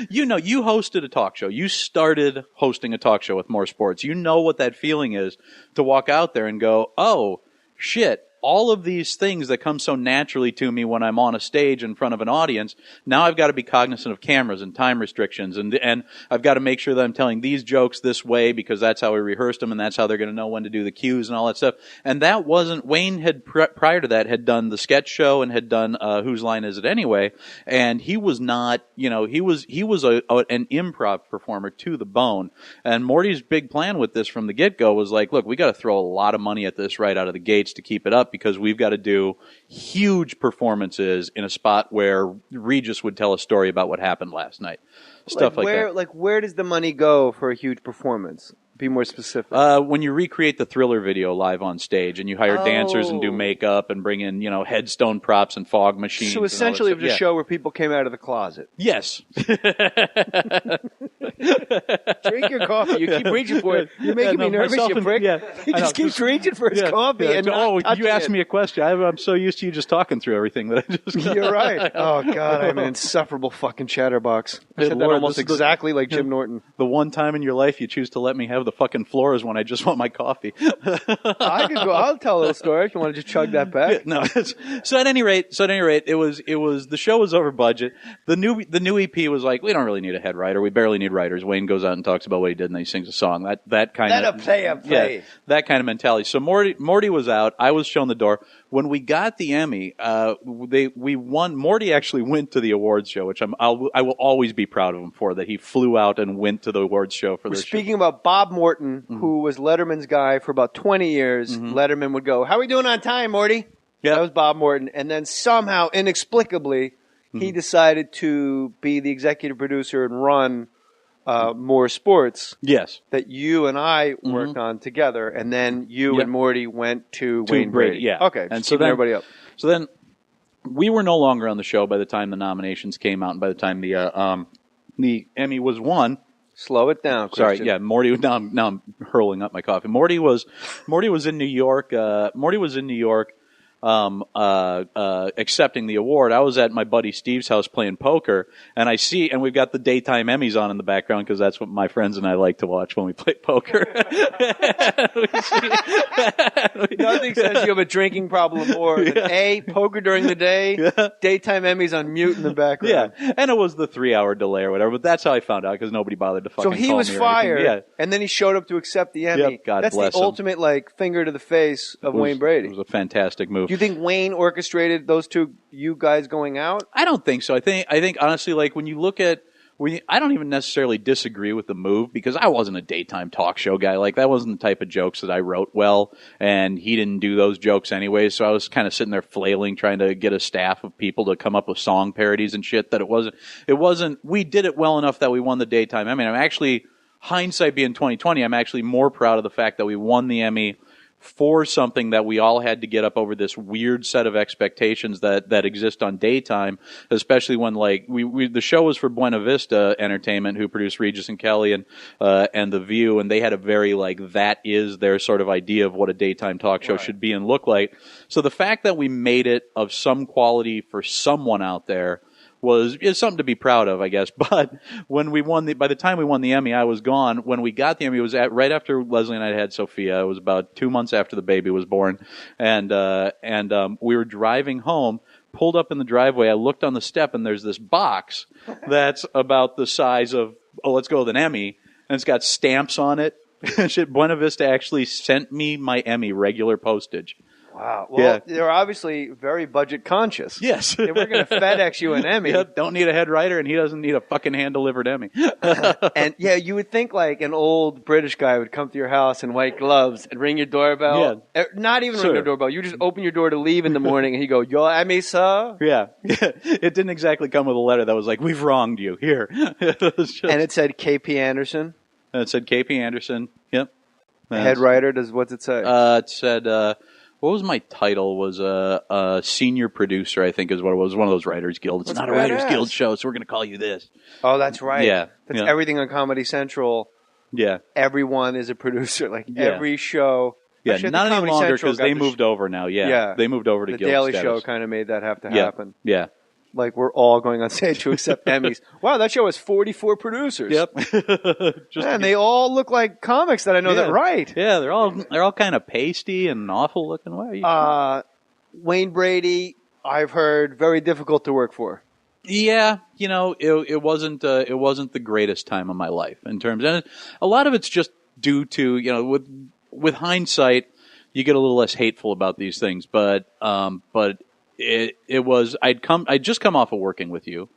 You know, you hosted a talk show. You started hosting a talk show with Mohr Sports. You know what that feeling is to walk out there and go, oh, shit. All of these things that come so naturally to me when I'm on a stage in front of an audience, now I've got to be cognizant of cameras and time restrictions, and I've got to make sure that I'm telling these jokes this way because that's how we rehearsed them, and that's how they're going to know when to do the cues and all that stuff. And that wasn't Wayne had prior to that had done the sketch show and had done Whose Line Is It Anyway? And he was not, you know, he was an improv performer to the bone. And Morty's big plan with this from the get-go was like, look, we got to throw a lot of money at this right out of the gates to keep it up, because we've got to do huge performances in a spot where Regis would tell a story about what happened last night. Stuff like that. Like, where does the money go for a huge performance? Be more specific. When you recreate the Thriller video live on stage and you hire dancers and do makeup and bring in, you know, headstone props and fog machines. So essentially it was a show where people came out of the closet. Yes. Drink your coffee. You keep reaching for it. You're making me nervous, you prick. He just keeps reaching for his coffee. And you asked me a question. I'm so used to you just talking through everything that I just got. You're right. Oh, God, I'm an insufferable fucking chatterbox. I said that almost exactly like Jim Norton. The one time in your life you choose to let me have the fucking floor is when I just want my coffee. I could go. I'll tell a little story if you want to just chug that back. No. So at any rate, it was the show was over budget. The new EP was like, we don't really need a head writer. We barely need writers. Wayne goes out and talks about what he did, and then he sings a song. That kind of play. Yeah, that kind of mentality. So Morty was out. I was shown the door. When we got the Emmy, we won. Morty actually went to the awards show, which I will always be proud of him for, that he flew out and went to the awards show for this. We're speaking about Bob Morton, who was Letterman's guy for about 20 years. Letterman would go, "How are we doing on time, Morty?" Yeah, that was Bob Morton. And then somehow, inexplicably, he decided to be the executive producer and run Mohr Sports. Yes. That you and I worked on together, and then you and Morty went to Wayne Brady. Yeah. Okay. And so then everybody up. So then we were no longer on the show by the time the nominations came out, and by the time the Emmy was won. Slow it down, Christian. Sorry, yeah, Morty. Now I'm hurling up my coffee. Morty was in New York. Accepting the award. I was at my buddy Steve's house playing poker, and we've got the daytime Emmys on in the background because that's what my friends and I like to watch when we play poker. Nothing says you have a drinking problem more than poker during the day, daytime Emmys on mute in the background. Yeah, and it was the 3-hour delay or whatever, but that's how I found out because nobody bothered to fucking call me. So he was fired, and then he showed up to accept the Emmy. Yep, God that's bless the him. ultimate finger to the face of Wayne Brady. It was a fantastic move. Do you think Wayne orchestrated those you guys going out? I don't think so. I think honestly, when you look at I don't even necessarily disagree with the move because I wasn't a daytime talk show guy. That wasn't the type of jokes that I wrote well, and he didn't do those jokes anyway. So I was kind of sitting there flailing, trying to get a staff of people to come up with song parodies and shit. That it wasn't. We did it well enough that we won the daytime Emmy. I'm actually, hindsight being 2020, I'm actually more proud of the fact that we won the Emmy for something that we all had to get up over this weird set of expectations that exist on daytime, especially when the show was for Buena Vista Entertainment, who produced Regis and Kelly and The View, and they had a very that is their sort of idea of what a daytime talk show should be and look like. So the fact that we made it of some quality for someone out there is something to be proud of, I guess. But when we by the time we won the Emmy, I was gone. When we got the Emmy, it was right after Leslie and I had Sophia. It was about 2 months after the baby was born, and we were driving home. Pulled up in the driveway. I looked on the step, and there's this box that's about the size of let's go with an Emmy, and it's got stamps on it. Buena Vista actually sent me my Emmy regular postage. Wow. Well, they're obviously very budget conscious. Yes. If we're going to FedEx you an Emmy. Yep, don't need a head writer, and he doesn't need a fucking hand-delivered Emmy. And, you would think an old British guy would come to your house in white gloves and ring your doorbell. Yeah. Not even ring your doorbell. You just open your door to leave in the morning, and he'd go, "Your Emmy, sir?" Yeah. It didn't exactly come with a letter that was like, "We've wronged you. Here." And it said KP Anderson? And it said KP Anderson. Yep. Head writer, what's it say? It said... what was my title? Was a senior producer, I think is what it was. One of those Writers Guild. It's not a Writers Guild show, so we're going to call you this. Oh, that's right. Yeah. That's everything on Comedy Central. Yeah. Everyone is a producer. Every show. Yeah, not any longer because they moved over now. Yeah. They moved over to Guild The Daily status. Show kind of made that have to happen. Yeah. like we're all going on stage to accept Emmys. Wow, that show has 44 producers. Yep. And they all look like comics that I know that write. Yeah, they're all kind of pasty and awful looking. Wayne Brady, I've heard, very difficult to work for. Yeah, it wasn't the greatest time of my life in terms, and a lot of it's just due to with hindsight, you get a little less hateful about these things, but it was I'd just come off of working with you.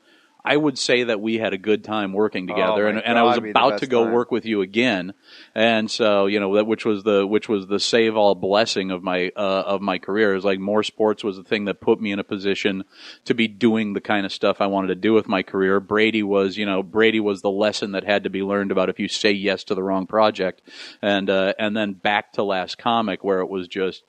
I would say that we had a good time working together, and I was about to go work with you again, and so which was the save all blessing of my career. It was like Mohr Sports was the thing that put me in a position to be doing the kind of stuff I wanted to do with my career. Brady was the lesson that had to be learned about if you say yes to the wrong project, and then back to Last Comic where it was just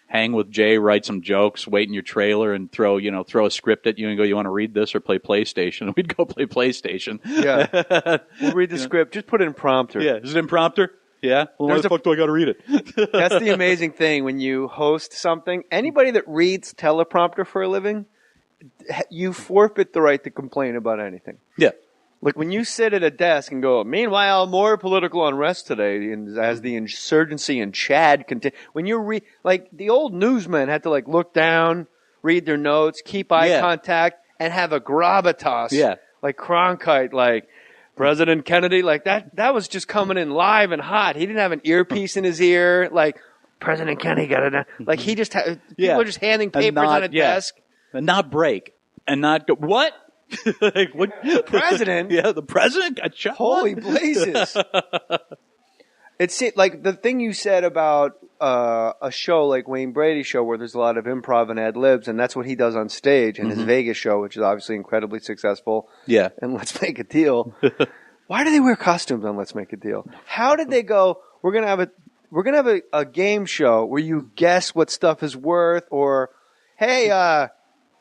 hang with Jay, write some jokes, wait in your trailer, and throw a script at you and go, you want to read this or play PlayStation? And we'd go play PlayStation. Yeah. We'll read the script. Just put it in prompter. Yeah. Is it in prompter? Yeah. Well, why the fuck do I got to read it? That's the amazing thing when you host something. Anybody that reads teleprompter for a living, you forfeit the right to complain about anything. Yeah. Like when you sit at a desk and go, meanwhile, more political unrest today as the insurgency in Chad continues. When you read, like the old newsmen had to look down, read their notes, keep eye contact, and have a gravitas. Yeah. Like Cronkite, like President Kennedy, like that was just coming in live and hot. He didn't have an earpiece in his ear, like President Kennedy got it. Like he just had, people were just handing papers on a desk. And not break. And not go, what? Like, what? President? Yeah, the president got shot. Holy blazes. It's like the thing you said about a show like Wayne Brady's show where there's a lot of improv and ad libs, and that's what he does on stage, and his Vegas show, which is obviously incredibly successful. Yeah. And Let's Make a Deal. Why do they wear costumes on Let's Make a Deal? How did they go, we're gonna have a game show where you guess what stuff is worth, or hey,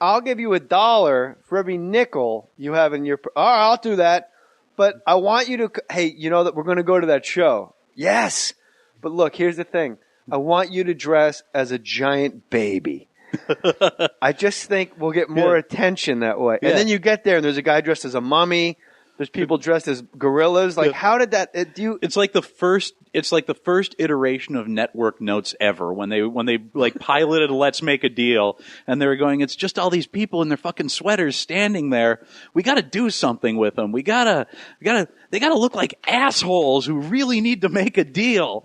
I'll give you $1 for every nickel you have in your. All right, I'll do that. But I want you to. Hey, you know that we're going to go to that show. Yes. But look, here's the thing. I want you to dress as a giant baby. I just think we'll get more attention that way. And then you get there, and there's a guy dressed as a mummy. There's people dressed as gorillas. Like, how did that? It's like the first iteration of network notes ever when they like piloted Let's Make a Deal, and they were going, it's just all these people in their fucking sweaters standing there. We got to do something with them. They got to look like assholes who really need to make a deal.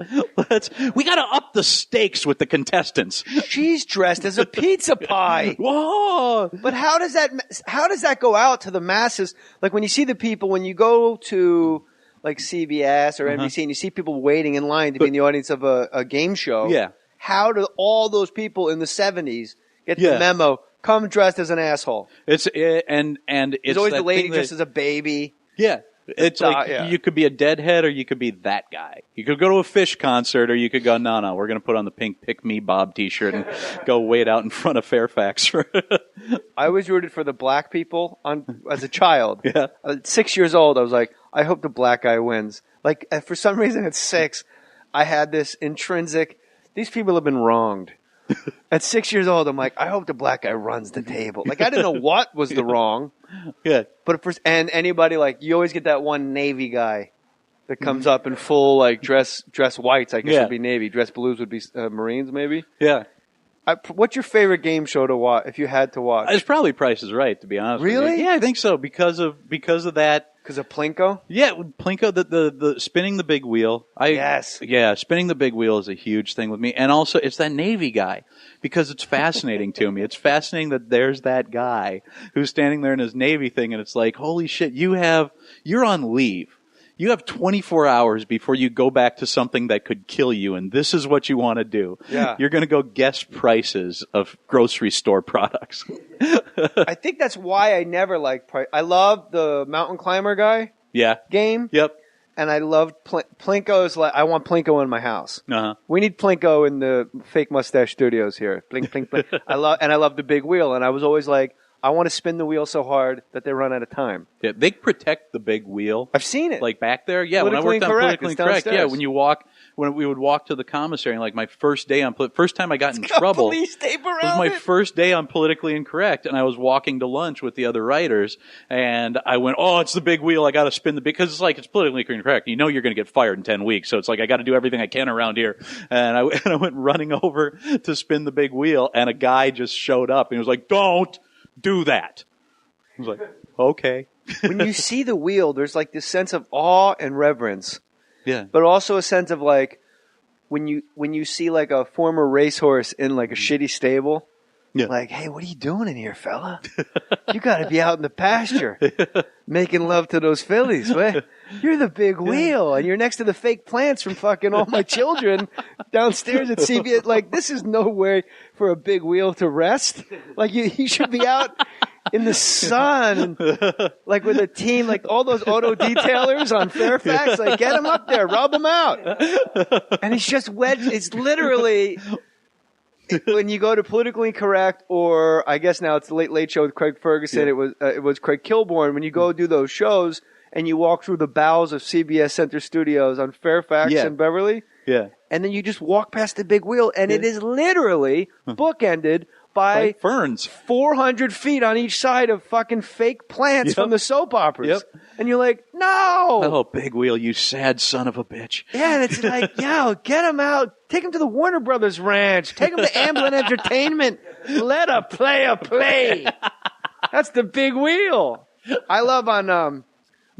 We got to up the stakes with the contestants. She's dressed as a pizza pie. Whoa! But how does that go out to the masses? Like when you see the people, when you go to like CBS or NBC and you see people waiting in line to be in the audience of a game show. Yeah. How do all those people in the 70s get the memo? Come dressed as an asshole. It's always the lady dressed as a baby. Yeah. It's you could be a deadhead or you could be that guy. You could go to a Fish concert or you could go, no, we're going to put on the pink Pick Me Bob t-shirt and go wait out in front of Fairfax. I always rooted for the black people as a child. Yeah. At 6 years old, I was like, I hope the black guy wins. Like, for some reason at 6, I had this intrinsic, these people have been wronged. At 6 years old, I'm like, I hope the black guy runs the table. Like, I didn't know what was the wrong. Yeah. But and anybody, like, you always get that one Navy guy that comes up in full, like, dress whites, I guess would be Navy. Dress blues would be Marines, maybe? Yeah. What's your favorite game show to watch, if you had to watch? It's probably Price is Right, to be honest with you. Really? Yeah, I think so, because of that. Because of Plinko? Yeah, Plinko, the spinning the big wheel. Yes. Yeah, spinning the big wheel is a huge thing with me. And also, it's that Navy guy, because it's fascinating to me. It's fascinating that there's that guy who's standing there in his Navy thing, and it's like, holy shit, you're on leave. You have 24 hours before you go back to something that could kill you, and this is what you want to do. Yeah. You're going to go guess prices of grocery store products. I think that's why I never liked Price. I love the mountain climber guy game. Yep. And I loved Plinko's. I want Plinko in my house. Uh-huh. We need Plinko in the fake mustache studios here. Plink, plink, plink. I love the big wheel, and I was always like, I want to spin the wheel so hard that they run out of time. Yeah, they protect the big wheel. I've seen it. Like back there, yeah. When I worked on Politically Incorrect, yeah. When we would walk to the commissary, like my first day on, first time I got in trouble police tape around was my it. first day on Politically Incorrect, and I was walking to lunch with the other writers, and I went, "Oh, it's the big wheel. I got to spin the big," because it's like it's Politically Incorrect. You know you're going to get fired in 10 weeks, so it's like I got to do everything I can around here. And I went running over to spin the big wheel, and a guy just showed up, and he was like, "Don't do that." I was like, "Okay." When you see the wheel, there's like this sense of awe and reverence. Yeah. But also a sense of like when you see like a former racehorse in like a shitty stable, like, hey, what are you doing in here, fella? You got to be out in the pasture making love to those fillies. You're the big wheel, and you're next to the fake plants from fucking All My Children downstairs at CBS. Like, this is no way for a big wheel to rest. Like, you should be out in the sun, like with a team, like all those auto detailers on Fairfax. Like, get him up there, rub him out. And he's just wedged. It's literally... When you go to Politically Incorrect, or I guess now it's the Late Late Show with Craig Ferguson, it was Craig Kilborn. When you go do those shows and you walk through the bowels of CBS Center Studios on Fairfax and Beverly, and then you just walk past the big wheel, and it is literally bookended by ferns 400 feet on each side of fucking fake plants from the soap operas. And you're like, no! Oh, big wheel, you sad son of a bitch. Yeah, and it's like, get him out. Take him to the Warner Brothers Ranch. Take him to Amblin Entertainment. Let a player play. That's the big wheel. I love on,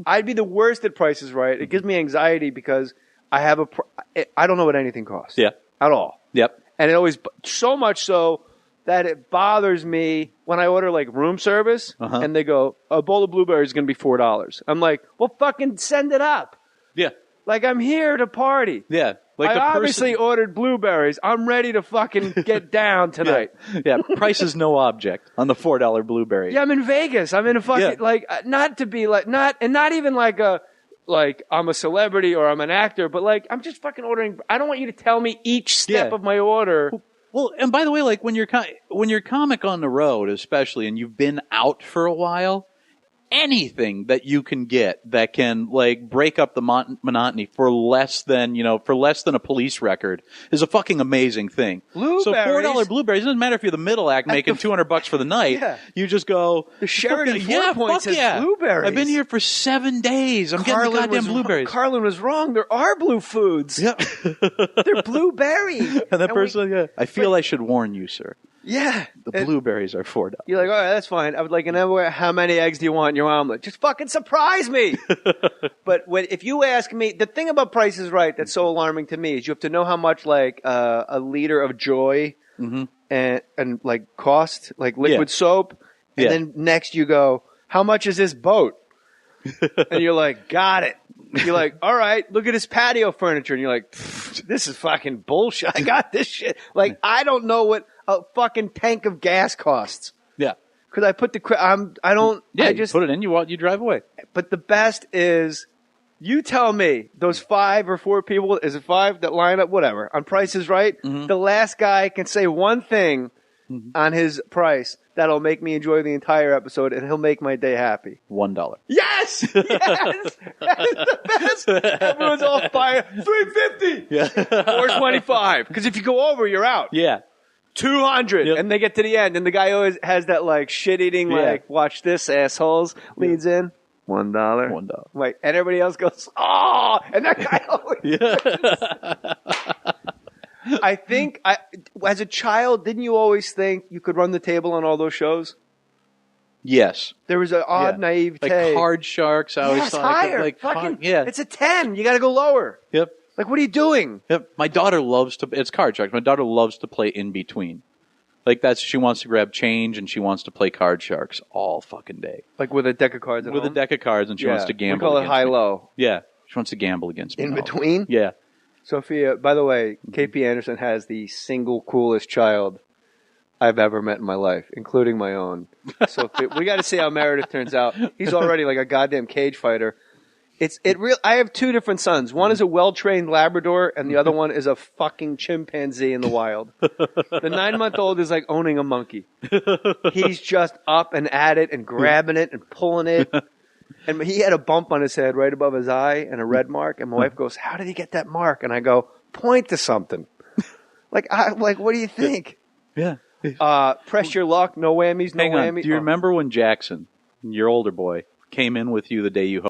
I'd be the worst at Price is Right. It gives me anxiety because I don't know what anything costs. Yeah. At all. Yep. And it always, so much so that it bothers me when I order like room service and they go, a bowl of blueberries is going to be $4. I'm like, well, fucking send it up. Yeah. Like, I'm here to party. Yeah. Like I obviously ordered blueberries. I'm ready to fucking get down tonight. Yeah. Price is no object on the $4 blueberry. Yeah, I'm in Vegas. I'm in a fucking, like, not to be like, not even like I'm a celebrity or I'm an actor, but like, I'm just fucking ordering. I don't want you to tell me each step of my order. Well, and by the way, like when you're comic on the road, especially, and you've been out for a while, anything that you can get that can like break up the monotony for less than a police record is a fucking amazing thing. Blueberries. So $4 blueberries, it doesn't matter if you're the middle act making $200 for the night. Yeah. You just go, the Sheridan 4 Point says blueberries. I've been here for 7 days. I'm getting the goddamn blueberries. Carlin was wrong. There are blue foods. Yep. They're blueberry. And that person, I feel I should warn you, sir. Yeah. The blueberries are $4. You're like, all right, that's fine. I would like, how many eggs do you want in your omelet? Just fucking surprise me. But if you ask me, the thing about Price is Right that's so alarming to me is you have to know how much like a liter of Joy and like cost, like liquid soap. And then next you go, how much is this boat? And you're like, got it. You're like, all right, look at his patio furniture. And you're like, this is fucking bullshit. I got this shit. Like, I don't know what a fucking tank of gas costs. Yeah. Because I put I don't. Yeah, I just you put it in, you drive away. But the best is, you tell me, those 5 or 4 people, is it 5 that line up? Whatever. On Price is Right, the last guy can say one thing on his price that'll make me enjoy the entire episode, and he'll make my day happy. $1. Yes! Yes! That is the best. Everyone's all fire. $3.50. Yeah. $4.25. Because if you go over, you're out. Yeah. 200. Yep. And they get to the end, and the guy always has that like shit-eating, like, watch this, assholes, leads in. $1. $1. Wait, and everybody else goes, oh! And that guy always I think, as a child, didn't you always think you could run the table on all those shows? Yes. There was an odd naivete. Like Card Sharks, I always thought. Higher. Like, it's a 10. You got to go lower. Yep. Like, what are you doing? Yep. My daughter loves to, it's Card Sharks. My daughter loves to play in between. Like, she wants to grab change and she wants to play Card Sharks all fucking day. Like with a deck of cards at home? With a deck of cards, and she wants to gamble. We call it high-low. Yeah. She wants to gamble against me. In between? Yeah. Sophia, by the way, KP Anderson has the single coolest child I've ever met in my life, including my own. Sophia, we got to see how Meredith turns out. He's already like a goddamn cage fighter. I have two different sons. One is a well-trained Labrador, and the other one is a fucking chimpanzee in the wild. The 9-month-old is like owning a monkey. He's just up and at it and grabbing it and pulling it. And he had a bump on his head right above his eye and a red mark. And my wife goes, "How did he get that mark?" And I go, "Point to something." Like, what do you think? Yeah. Press your luck. No whammies. No Hang on. whammies. Do you remember when Jackson, your older boy, came in with you the day you